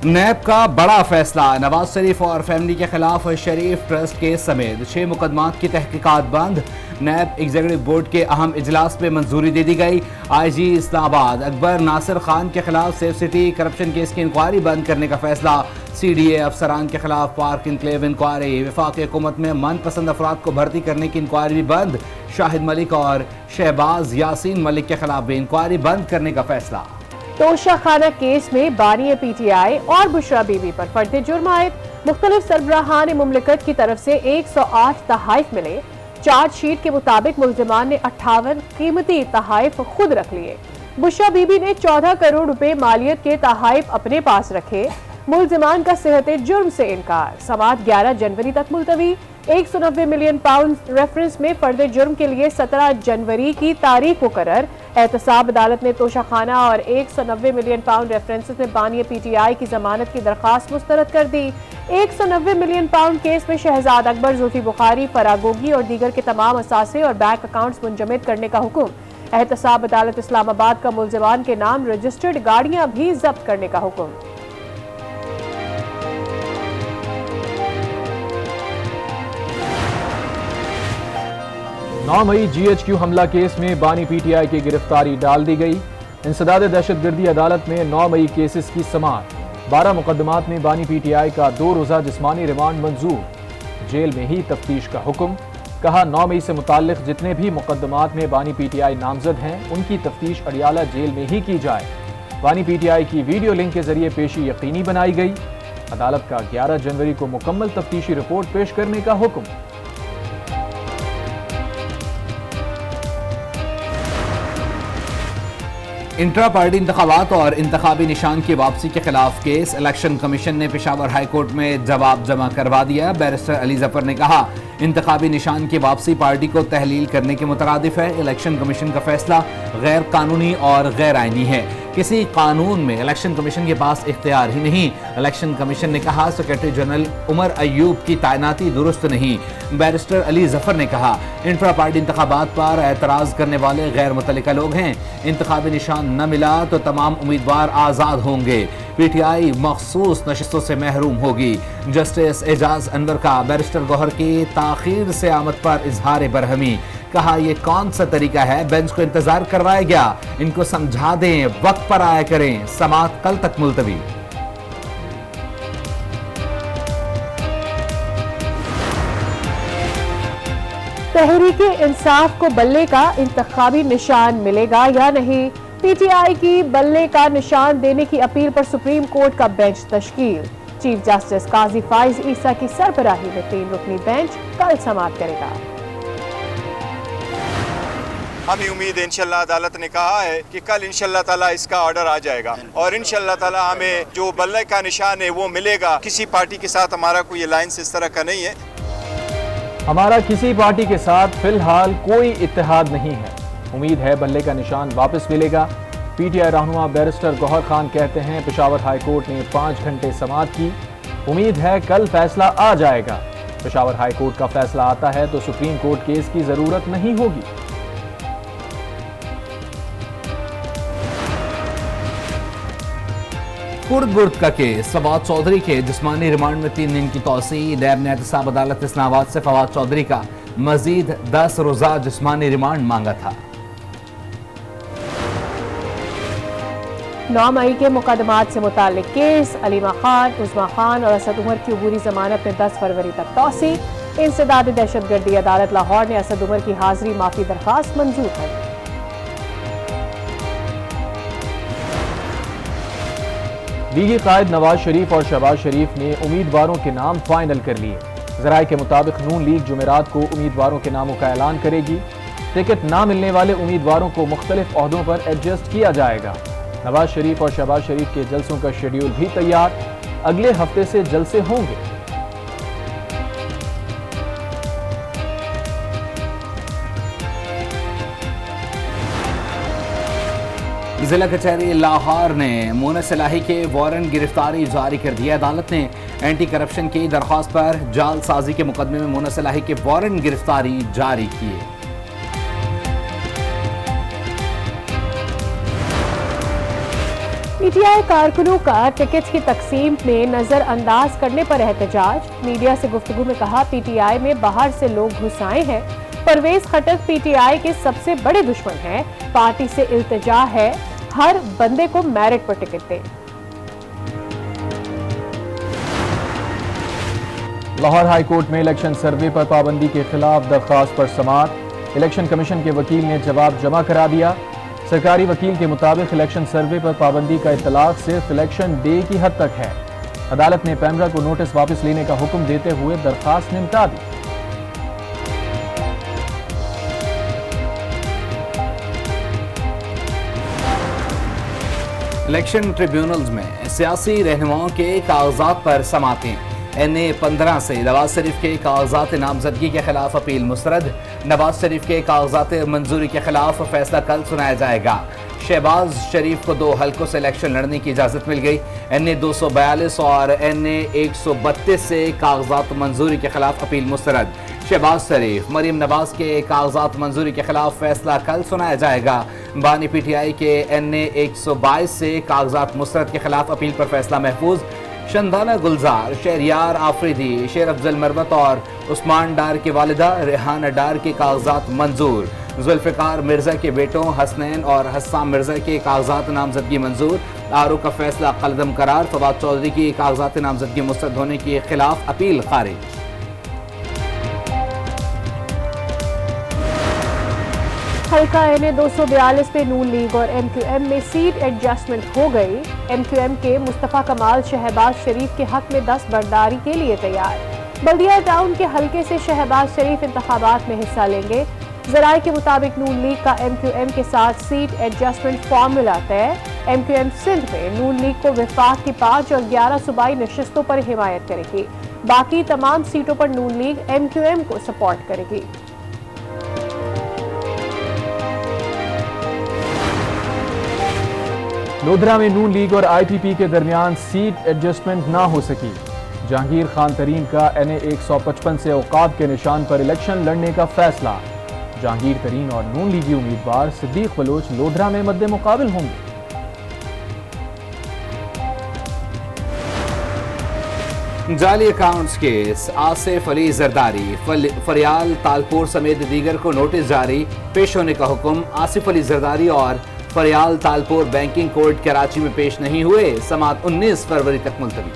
नैब का बड़ा फैसला, नवाज शरीफ और फैमिली के खिलाफ शरीफ ट्रस्ट केस समेत 6 मुकदमात की तहकीकात बंद। नैब एग्जीक्यूटिव बोर्ड के अहम इजलास में मंजूरी दे दी गई। IG इस्लामाबाद अकबर नासिर खान के खिलाफ सेफ सिटी करप्शन केस की इंक्वायरी बंद करने का फैसला। CDA अफसरान के खिलाफ पार्क इनक्लेव इंक्वायरी। वफाकी हुकूमत में मनपसंद अफराद को भर्ती करने की इंक्वायरी भी बंद। शाहिद मलिक और शहबाज यासीन मलिक के खिलाफ भी इंक्वायरी बंद करने का फैसला। तोशाखाना केस में बानी PTI और बुशरा बीबी पर फर्द जुर्म आयद। मुख्तलिफ सरबराहान मुमलिकत की तरफ से 108 तहाइफ मिले। चार्जशीट के मुताबिक मुल्जिमान ने 58 कीमती तहाइफ खुद रख लिए। बुशरा बीबी ने 14 करोड़ रुपए मालियत के तहाइफ अपने पास रखे। मुल्जिमान का सेहत जुर्म से इनकार। समात 11 जनवरी तक मुलतवी। 190 मिलियन पाउंड रेफरेंस में फर्द जुर्म के लिए 17 जनवरी की तारीख मुकर्रर। एहतसाब अदालत ने तोशाखाना और 190 मिलियन पाउंड रेफरेंसेस में बानी PTI की जमानत की दरख्वास्त मुस्तरद कर दी। 190 मिलियन पाउंड केस में शहजाद अकबर, जुल्फी बुखारी, फरागोगी और दीगर के तमाम असासे और बैंक अकाउंट्स मुंजमद करने का हुक्म। एहतसाब अदालत इस्लामाबाद का मुल्जिमान के नाम रजिस्टर्ड गाड़ियां भी जब्त करने का हुक्म। 9 मई GHQ हमला केस में बानी PTI की गिरफ्तारी डाल दी गई। इंसदाद दहशतगर्दी अदालत में 9 मई केसेस की समाअत। 12 मुकदमात में बानी PTI का 2 रोज़ा जिस्मानी रिमांड मंजूर। जेल में ही तफ्तीश का हुक्म। कहा 9 मई से मुताल्लिक जितने भी मुकदमात में बानी PTI नामजद हैं उनकी तफ्तीश अडियाला जेल में ही की जाए। बानी PTI की वीडियो लिंक के जरिए पेशी यकीनी बनाई गई। अदालत का 11 जनवरी को मुकम्मल तफ्तीशी रिपोर्ट पेश करने का हुक्म। इंट्रा पार्टी इंतखाबात और इंतखाबी निशान की वापसी के खिलाफ केस। इलेक्शन कमीशन ने पेशावर हाई कोर्ट में जवाब जमा करवा दिया। बैरिस्टर अली जफर ने कहा इंतखाबी निशान की वापसी पार्टी को तहलील करने के मुतरादिफ है। इलेक्शन कमीशन का फैसला गैर कानूनी और गैर आईनी है। किसी कानून में इलेक्शन कमीशन के पास इख्तियार ही नहीं। इलेक्शन कमीशन ने कहा सेक्रेटरी जनरल उमर अयूब की तैनाती दुरुस्त नहीं। बैरिस्टर अली जफर ने कहा इंट्रा पार्टी इंतखाबात पर एतराज करने वाले गैर मुतल्लिका लोग हैं। इंतखाबी निशान न मिला तो तमाम उम्मीदवार आज़ाद होंगे। PTI मखसूस नशिस्तों से महरूम होगी। जस्टिस एजाज अनवर का बैरिस्टर गौहर की ताखीर से आमद पर इजहार बरहमी। कहा यह कौन सा तरीका है, बेंच को इंतजार करवाया गया, इनको समझा दें, वक्त पर आया करें। समाअत कल तक मुलतवी। तहरीके इंसाफ को बल्ले का इंतखाबी निशान मिलेगा या नहीं। PTI की बल्ले का निशान देने की अपील पर सुप्रीम कोर्ट का बेंच तश्कील। चीफ जस्टिस काजी फाइज ईसा की सरबराही में 3 रुकनी बेंच कल समाअत करेगा। हमें उम्मीद है इंशाल्लाह अदालत ने कहा है कि कल इंशाल्लाह ताला इसका ऑर्डर आ जाएगा और इंशाल्लाह ताला हमें जो बल्ले का निशान है वो मिलेगा। किसी पार्टी के साथ हमारा कोई अलायंस इस तरह का नहीं है। हमारा किसी पार्टी के साथ फिलहाल कोई इत्तेहाद नहीं है। उम्मीद है बल्ले का निशान वापस मिलेगा। PTI रहनुमा बैरिस्टर गौहर खान कहते हैं पेशावर हाई कोर्ट ने 5 घंटे समाअत की। उम्मीद है कल फैसला आ जाएगा। पेशावर हाई कोर्ट का फैसला आता है तो सुप्रीम कोर्ट केस की जरूरत नहीं होगी। कुर्द बुर्द का केस। फवाद चौधरी के जिस्मानी रिमांड में 3 दिन की तौसी। नैब ने एहतसाब अदालत इस्लामाबाद से फवाद चौधरी का मजीद 10 रोज़ा जिस्मानी रिमांड मांगा था। 9 मई के मुकदमात से मुतालिक केस। अलीमा खान, उस्मा खान और असद उमर की अबूरी जमानत में 10 फरवरी तक तौसी। इंसदाद दहशतगर्दी अदालत लाहौर ने असद उमर की हाजिरी माफी दरख्वास्त मंजूर कर दी। लीगी कायद नवाज शरीफ और शहबाज शरीफ ने उम्मीदवारों के नाम फाइनल कर लिए। ज़राए के मुताबिक नून लीग जुमेरात को उम्मीदवारों के नामों का ऐलान करेगी। टिकट ना मिलने वाले उम्मीदवारों को मुख्तलिफ ओहदों पर एडजस्ट किया जाएगा। नवाज शरीफ और शहबाज शरीफ के जलसों का शेड्यूल भी तैयार। अगले हफ्ते से जलसे होंगे। जिला कचहरी लाहौर ने मोनस इलाही के वारंट गिरफ्तारी जारी कर दिया। अदालत ने एंटी करप्शन की दरख्वास्त पर जालसाजी के मुकदमे में मोनस इलाही के वारंट गिरफ्तारी जारी किए। पीटीआई कारकुनों का टिकट की तकसीम में नजरअंदाज करने पर एहतजाज। मीडिया से गुफ्तगू में कहा, पीटीआई में बाहर से लोग घुस आए हैं। परवेज खटक पीटीआई के सबसे बड़े दुश्मन हैं। पार्टी से इल्तिजा है, हर बंदे को मेरिट पर टिकट दें। लाहौर हाई कोर्ट में इलेक्शन सर्वे पर पाबंदी के खिलाफ दरख्वास्त पर समाअत। इलेक्शन कमीशन के वकील ने जवाब जमा करा दिया। सरकारी वकील के मुताबिक इलेक्शन सर्वे पर पाबंदी का इतलाक सिर्फ इलेक्शन डे की हद तक है। अदालत ने पैमरा को नोटिस वापस लेने का हुक्म देते हुए दरखास्त निपटा दी। इलेक्शन ट्रिब्यूनल्स में सियासी रहनुमाओं के कागजात पर समातें। NA 15 से नवाज शरीफ के कागजात नामजदगी के खिलाफ अपील मुस्तरद। नवाज शरीफ के कागजात मंजूरी के खिलाफ फैसला कल सुनाया जाएगा। शहबाज शरीफ को 2 हल्कों से इलेक्शन लड़ने की इजाज़त मिल गई। NA 242 और NA 132 से कागजात मंजूरी के खिलाफ अपील मुस्तरद। शहबाज शरीफ, मरीम नवाज के कागजात मंजूरी के खिलाफ फैसला कल सुनाया जाएगा। बानी PTI के NA 122 से कागजात मुस्तरद के खिलाफ अपील पर फैसला महफूज। शंदाना गुलजार, शहरियार आफरीदी, शेर अफजल मरवत और उस्मान डार की वालिदा रेहाना डार के कागजात मंजूर। जुल्फ़िकार मिर्जा के बेटों हसनैन और हस्साम मिर्जा के कागजात नामजदगी मंजूर। आरओ का फैसला कलदम करार। फवाद चौधरी की कागजात नामजदगी मुस्तरद होने के खिलाफ अपील खारिज। हल्का NA 242 में नून लीग और MQM में सीट एडजस्टमेंट हो गई। MQM के मुस्तफा कमाल शहबाज शरीफ के हक में 10 बर्दारी के लिए तैयार। बल्दिया टाउन के हल्के से शहबाज शरीफ इंतखाबात में हिस्सा लेंगे। जराये के मुताबिक नून लीग का MQM के साथ सीट एडजस्टमेंट फार्मूला तय। MQM सिंध में नून लीग को विफाक की 5 और 11 सूबाई नशिस्तों पर हिमायत करेगी। बाकी तमाम सीटों पर नून लीग MQM को सपोर्ट करेगी। लोधरा में नून लीग और IPP के दरमियान सीट एडजस्टमेंट ना हो सकी। जहांगीर खान तरीन का NA 155 से औकात के निशान पर इलेक्शन लड़ने का फैसला। जहांगीर तरीन और नून लीगी उम्मीदवार सिद्दीक बलोच लोधरा में मद्दे मुकाबिल होंगे। जाली अकाउंट्स केस, आसिफ अली जरदारी, फरियाल तालपुर समेत दीगर को नोटिस जारी। पेश होने का हुक्म। आसिफ अली जरदारी और फरियाल तालपुर बैंकिंग कोर्ट कराची में पेश नहीं हुए। समाअत 19 फरवरी तक मुलतवी।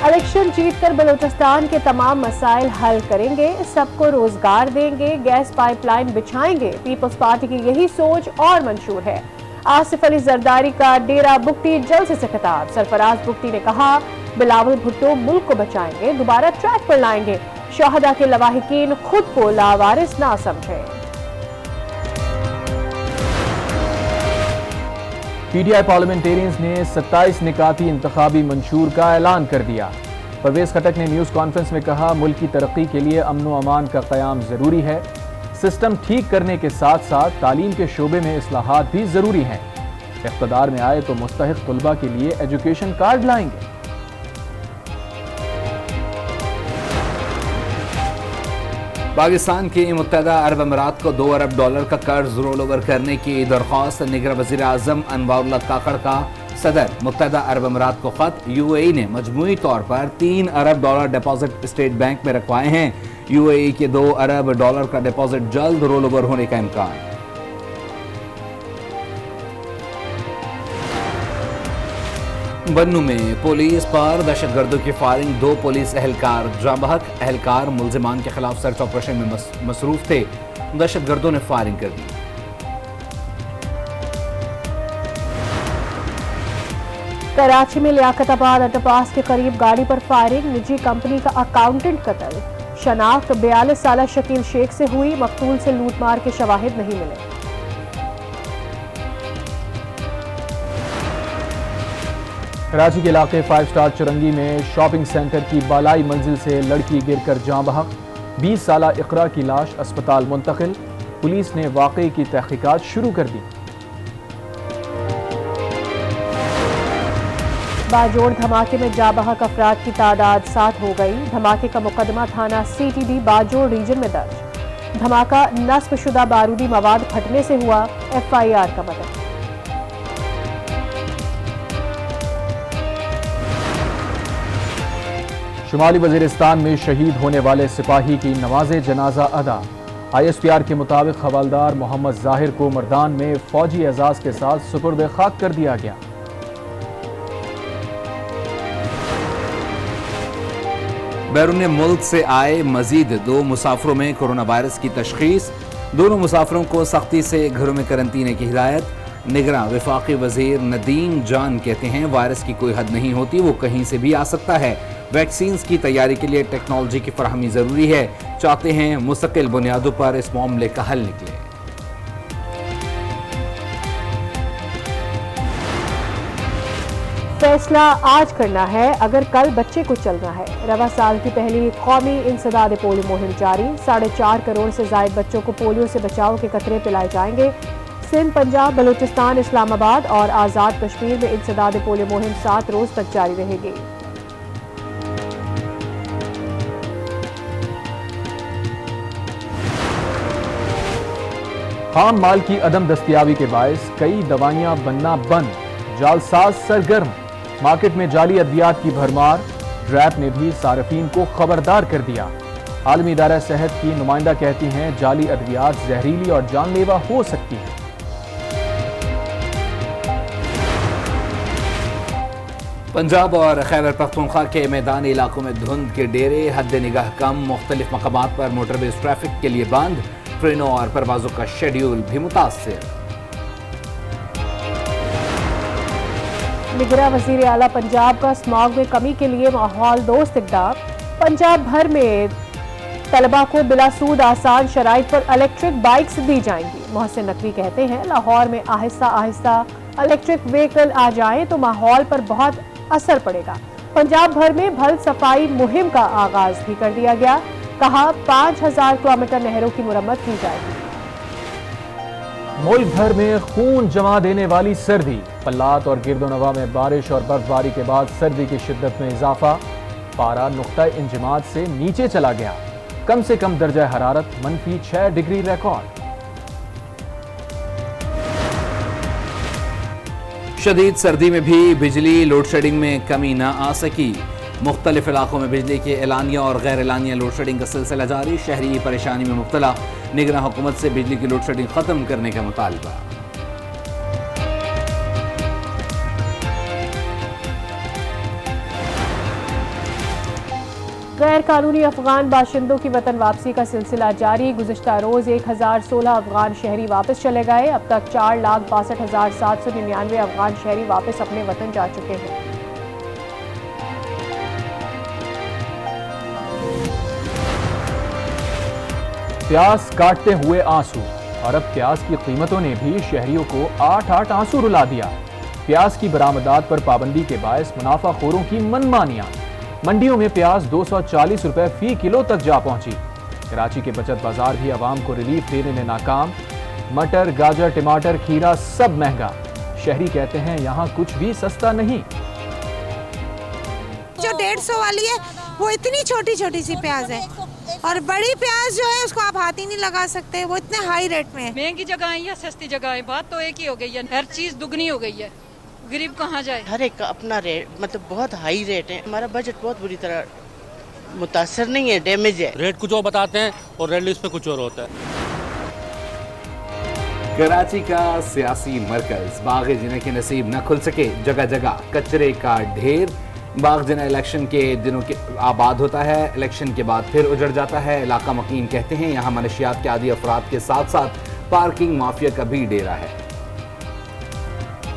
इलेक्शन जीतकर बलूचिस्तान के तमाम मसाइल हल करेंगे, सबको रोजगार देंगे, गैस पाइपलाइन बिछाएंगे। पीपल्स पार्टी की यही सोच और मंशूर है। आसिफ अली जरदारी का डेरा बुगटी जलसे से खिताब। सरफराज बुगटी ने कहा, बिलावल भुट्टो मुल्क को बचाएंगे, दोबारा ट्रैक पर लाएंगे। शोहदा के लवाहिकीन खुद को लावारिस ना समझें। PTI पार्लियामेंटेरियंस ने 27 निकाती इंतखाबी मंशूर का ऐलान कर दिया। परवेज खटक ने न्यूज़ कॉन्फ्रेंस में कहा, मुल्क की तरक्की के लिए अमन व अमान का क़याम ज़रूरी है। सिस्टम ठीक करने के साथ साथ तालीम के शोबे में इस्लाहात भी ज़रूरी हैं। इक़्तिदार में आए तो मुस्तहिक़ तुलबा के लिए एजुकेशन कार्ड लाएंगे। पाकिस्तान की मुत्तहदा अरब अमीरात को $2 अरब का कर्ज रोल ओवर करने की दरख्वास्त। निगर वज़ीर आज़म अनवारुल्लाह काकड़ का सदर मुत्तहदा अरब अमीरात को खत। UAE ने मजमूई तौर पर $3 अरब डिपॉजिट स्टेट बैंक में रखवाए हैं। UAE के $2 अरब का डिपॉजिट जल्द रोल ओवर होने का इम्कान। बन्नू में पुलिस पर दहशतगर्दों की फायरिंग, 2 पुलिस एहलकार जाँ बहक। एहलकार मुल्जिमान के खिलाफ सर्च ऑपरेशन में मसरूफ थे। दहशतगर्दों ने फायरिंग कर दी। कराची में लियाकताबाद अंडरपास के करीब गाड़ी पर फायरिंग, निजी कंपनी का अकाउंटेंट कत्ल। शनाख्त 42 साल शकील शेख से हुई, मकतूल से लूटमार के शवाहिद नहीं मिले। कराची के इलाके 5 स्टार चुरंगी में शॉपिंग सेंटर की बालाई मंजिल से लड़की गिरकर जाँ बहक। 20 साल इकरा की लाश अस्पताल मुंतकिल। पुलिस ने वाक़े की तहकीकात शुरू कर दी। बाजोड़ धमाके में जाँ बहक अफराद की तादाद 7 हो गई। धमाके का मुकदमा थाना CTD बाजोड़ रीजन में दर्ज। धमाका नस्बशुदा बारूदी मवाद फटने से हुआ, FIR का मदद। शुमाली वजीरिस्तान में शहीद होने वाले सिपाही की नमाज जनाजा अदा। ISPR के मुताबिक हवालदार मोहम्मद जाहिर को मर्दान में फौजी एजाज के साथ सुपुर्द खाक कर दिया गया। बैरून मुल्क से आए मजीद 2 मुसाफिरों में कोरोना वायरस की तशखीस। दोनों मुसाफिरों को सख्ती से घरों में करंटीने की हिदायत। निगरां वफाकी वजीर नदीम जान कहते हैं वायरस की कोई हद नहीं होती, वो कहीं से भी आ सकता है। वैक्सीन की तैयारी के लिए टेक्नोलॉजी की फराहमी जरूरी है। चाहते हैं मुस्तकिल बुनियादों पर इस मामले का हल निकले। फैसला आज करना है अगर कल बच्चे को चलना है। रवा साल की पहली कौमी इंसदाद पोलियो मुहिम जारी। 4.5 करोड़ से जायद बच्चों को पोलियो से बचाव के कतरे पिलाए जाएंगे। सिंध, पंजाब, बलूचिस्तान, इस्लामाबाद और आज़ाद कश्मीर में इंसदाद पोलियो मुहिम 7 रोज तक जारी रहेगी। खाम माल की अदम दस्तियाबी के बायस कई दवाइयां बनना बंद, जालसाज सरगर्म। मार्केट में जाली अद्वियात की भरमार। ड्रैप ने भी सार्फिन को खबरदार कर दिया। आलमी इदारा सेहत की नुमाइंदा कहती हैं जाली अद्वियात जहरीली और जानलेवा हो सकती है। पंजाब और खैबर पख्तूनख्वा के मैदानी इलाकों में धुंध के डेरे, हद निगाह कम। मुख्तलिफ मकामात पर मोटरवेज ट्रैफिक के लिए बंद। ट्रेनों और परवाजों का शेड्यूल भी मुतासिर। निगरां वज़ीर आला पंजाब का स्मॉग में कमी के लिए माहौल दोस्त इक़दाम। पंजाब भर में तलबा को बिलासूद आसान शराइत पर इलेक्ट्रिक बाइक्स दी जाएंगी। मोहसिन नकवी कहते हैं लाहौर में आहिस्ता आहिस्ता इलेक्ट्रिक व्हीकल आ जाए तो माहौल पर बहुत असर पड़ेगा। पंजाब भर में भल सफाई मुहिम का आगाज भी कर दिया गया। कहा 5000 किलोमीटर नहरों की मुरम्मत की जाएगी। मुल्क भर में खून जमा देने वाली सर्दी। पल्लात और गिरदोनवा में बारिश और बर्फबारी के बाद सर्दी की शिद्दत में इजाफा। पारा नुक्ता इंजमाद से नीचे चला गया। कम से कम दर्जा हरारत -6 डिग्री रिकॉर्ड। शदीद सर्दी में भी बिजली लोड शेडिंग में कमी न आ सकी। मुख्तलिफ इलाकों में बिजली के एलानिया और गैर एलानिया लोड शेडिंग का सिलसिला जारी। शहरी परेशानी में मुब्तला। निगरां हुकूमत से बिजली की लोड शेडिंग खत्म करने का मुतालबा। गैर कानूनी अफगान बाशिंदों की वतन वापसी का सिलसिला जारी। गुज़िश्ता रोज 1016 अफगान शहरी वापस चले गए। अब तक 4,62,799 अफगान शहरी वापस अपने वतन जा चुके हैं। प्यास काटते हुए आंसू। और अब प्याज की कीमतों ने भी शहरियों को 8 आंसू रुला दिया। प्याज की बरामदात पर पाबंदी के बायस मुनाफाखोरों की मनमानियां। मंडियों में प्याज 240 रुपए फी किलो तक जा पहुंची। कराची के बचत बाजार भी आवाम को रिलीफ देने में नाकाम। मटर, गाजर, टमाटर, खीरा सब महंगा। शहरी कहते हैं यहाँ कुछ भी सस्ता नहीं। जो 150 वाली है वो इतनी छोटी छोटी सी प्याज है और बड़ी प्याज जो है उसको आप हाथ ही नहीं लगा सकते, वो इतने हाई रेट में है। महंगी जगह है या सस्ती जगह है, बात तो एक ही हो गई है। हर चीज दुगनी हो गई है, गरीब कहाँ जाए। हर एक का अपना रेट, मतलब बहुत हाई रेट है। हमारा बजट बहुत बुरी तरह मुतासर नहीं है, डैमेज है। रेट कुछ और बताते हैं और रेट लिस्ट पे कुछ और होता है। कराची का सियासी मरकज बाग़ जिना के नसीब न खुल सके। जगह जगह कचरे का ढेर। बाग़ जिना इलेक्शन के दिनों के आबाद होता है, इलेक्शन के बाद फिर उजड़ जाता है। इलाका मकीन कहते हैं यहाँ मनशियात के आदी अफराद के साथ साथ पार्किंग माफिया का भी डेरा है।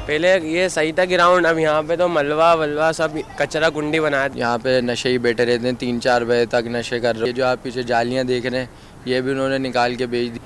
पहले ये सही था ग्राउंड, अब यहाँ पे तो मलबा वलवा सब कचरा कुंडी बनाया। यहाँ पे नशे ही बैठे रहते हैं, 3-4 बजे तक नशे कर रहे हैं। जो आप पीछे जालियाँ देख रहे हैं ये भी उन्होंने निकाल के बेच दी।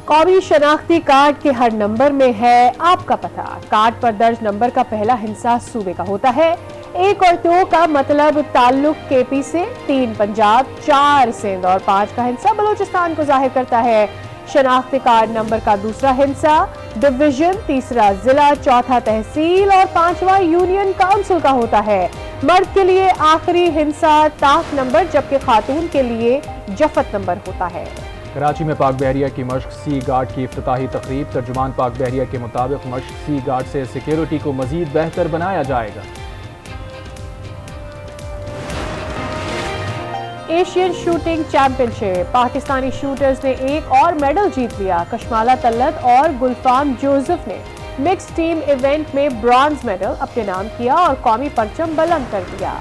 कौमी शनाख्ती कार्ड के हर नंबर में है आपका पता। कार्ड पर दर्ज नंबर का पहला हिस्सा सूबे का होता है। 1 और 2 का मतलब ताल्लुक KP से, 3 पंजाब, 4 सिंध और 5 का हिस्सा बलूचिस्तान को जाहिर करता है। शनाख्ती कार्ड नंबर का दूसरा हिस्सा डिवीजन, तीसरा जिला, चौथा तहसील और 5वां यूनियन काउंसिल का होता है। मर्द के लिए आखिरी हिस्सा ताक नंबर, जबकि खातून के लिए जफत नंबर होता है। कराची में पाक बहरिया की मश्क सी गार्ड की इफ्तिताही तकरीब। तर्जुमान पाक बहरिया के मुताबिक मश्क सी गार्ड से सिक्योरिटी को मजीद बेहतर बनाया जाएगा। Asian shooting championship, Pakistani shooters ने एक और मेडल जीत लिया। कशमाला तल्लत और गुलफाम जोसेफ ने मिक्स टीम इवेंट में ब्रॉन्ज मेडल अपने नाम किया और कौमी परचम बुलंद कर दिया।